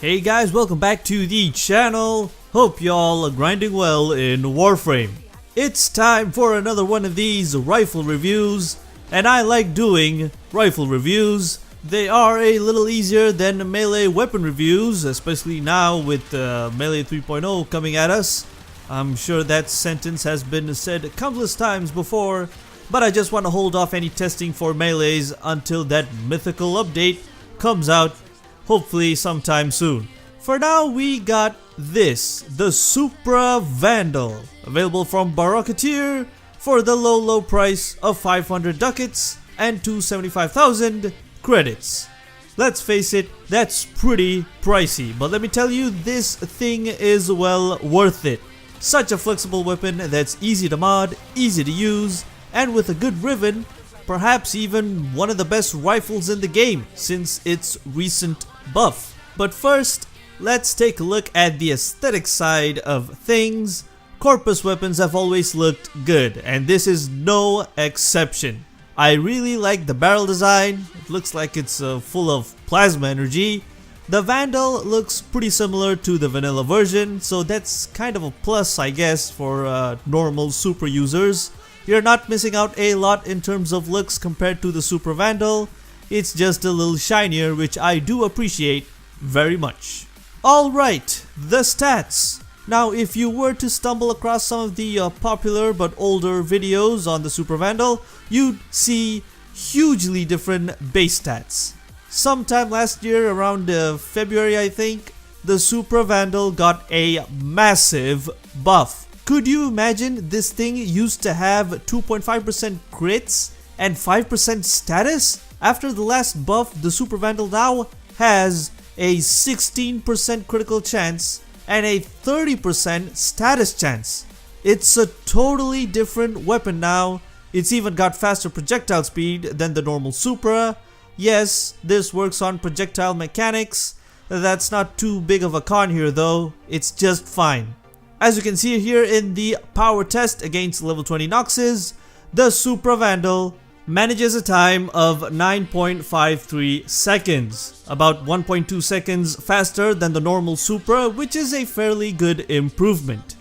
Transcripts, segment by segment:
Hey guys, welcome back to the channel. Hope y'all are grinding well in Warframe. It's time for another one of these rifle reviews, and I like doing rifle reviews. They are a little easier than melee weapon reviews, especially now with Melee 3.0 coming at us. I'm sure that sentence has been said countless times before, but I just want to hold off any testing for melees until that mythical update comes out, hopefully sometime soon. For now, we got this, the Supra Vandal, available from Barocketeer for the low price of 500 ducats and 275,000 credits. Let's face it, that's pretty pricey, but let me tell you, this thing is well worth it. Such a flexible weapon that's easy to mod, easy to use, and with a good riven, perhaps even one of the best rifles in the game since its recent buff. But first, let's take a look at the aesthetic side of things. Corpus weapons have always looked good, and this is no exception. I really like the barrel design. It looks like it's full of plasma energy. The Vandal looks pretty similar to the vanilla version, so that's kind of a plus, I guess, for normal Supra users. You're not missing out a lot in terms of looks compared to the Supra Vandal. It's just a little shinier, which I do appreciate very much. Alright, the stats. Now, if you were to stumble across some of the popular but older videos on the Supra Vandal, you'd see hugely different base stats. Sometime last year, around February I think, the Supra Vandal got a massive buff. Could you imagine this thing used to have 2.5% crits and 5% status? After the last buff, the Supra Vandal now has a 16% critical chance and a 30% status chance. It's a totally different weapon now. It's even got faster projectile speed than the normal Supra. Yes, this works on projectile mechanics. That's not too big of a con here though. It's just fine. As you can see here in the power test against level 20 Noxes, the Supra Vandal manages a time of 9.53 seconds, about 1.2 seconds faster than the normal Supra, which is a fairly good improvement.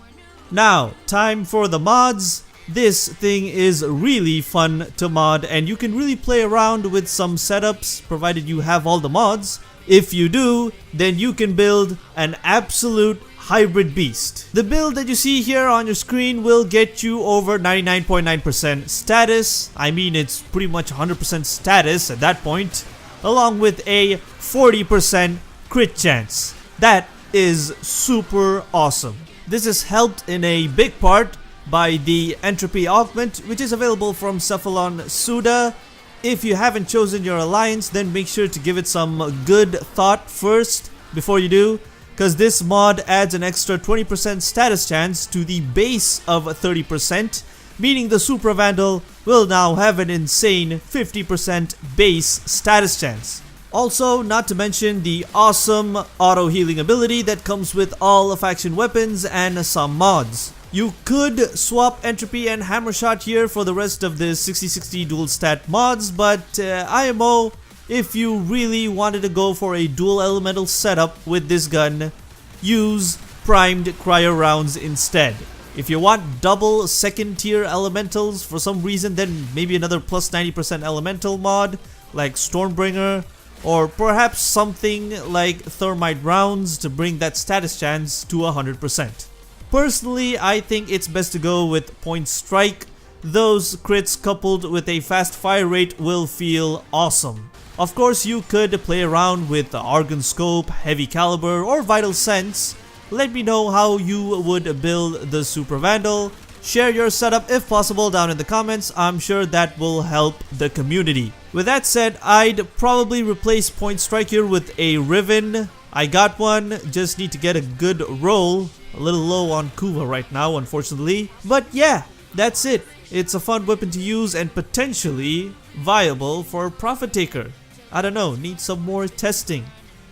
Now, time for the mods. This thing is really fun to mod, and you can really play around with some setups provided you have all the mods. If you do, then you can build an absolute hybrid beast. The build that you see here on your screen will get you over 99.9% status. I mean, it's pretty much 100% status at that point, along with a 40% crit chance. That is super awesome. This is helped in a big part by the entropy augment, which is available from Cephalon Suda. If you haven't chosen your alliance, then make sure to give it some good thought first before you do, because this mod adds an extra 20% status chance to the base of 30%, meaning the Supra Vandal will now have an insane 50% base status chance. Also, not to mention the awesome auto healing ability that comes with all faction weapons and some mods. You could swap Entropy and Hammershot here for the rest of the 60/60 dual stat mods, but IMO, if you really wanted to go for a dual elemental setup with this gun, use primed cryo rounds instead. If you want double second tier elementals for some reason, then maybe another plus 90% elemental mod like Stormbringer, or perhaps something like thermite rounds to bring that status chance to 100%. Personally, I think it's best to go with point strike. Those crits coupled with a fast fire rate will feel awesome. Of course, you could play around with the Argon Scope, Heavy Caliber, or Vital Sense. Let me know how you would build the Supra Vandal. Share your setup if possible down in the comments. I'm sure that will help the community. With that said, I'd probably replace point strike here with a Riven. I got one, just need to get a good roll. A little low on Kuva right now, unfortunately. But yeah, that's it. It's a fun weapon to use and potentially viable for Profit Taker. I don't know, need some more testing.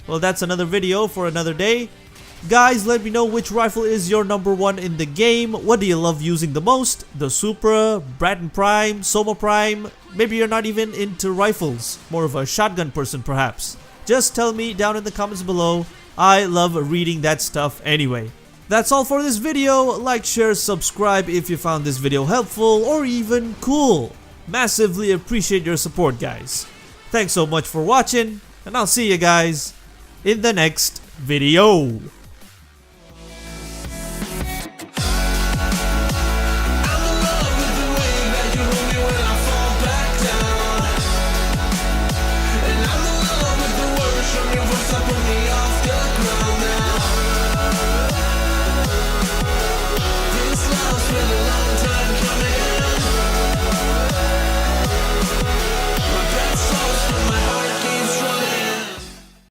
Well, that's another video for another day. Guys, let me know which rifle is your number one in the game. What do you love using the most? The Supra, Bratton Prime, Soma Prime? Maybe you're not even into rifles, more of a shotgun person perhaps. Just tell me down in the comments below. I love reading that stuff anyway. That's all for this video. Like, share, subscribe if you found this video helpful or even cool. Massively appreciate your support, guys. Thanks so much for watching, and I'll see you guys in the next video.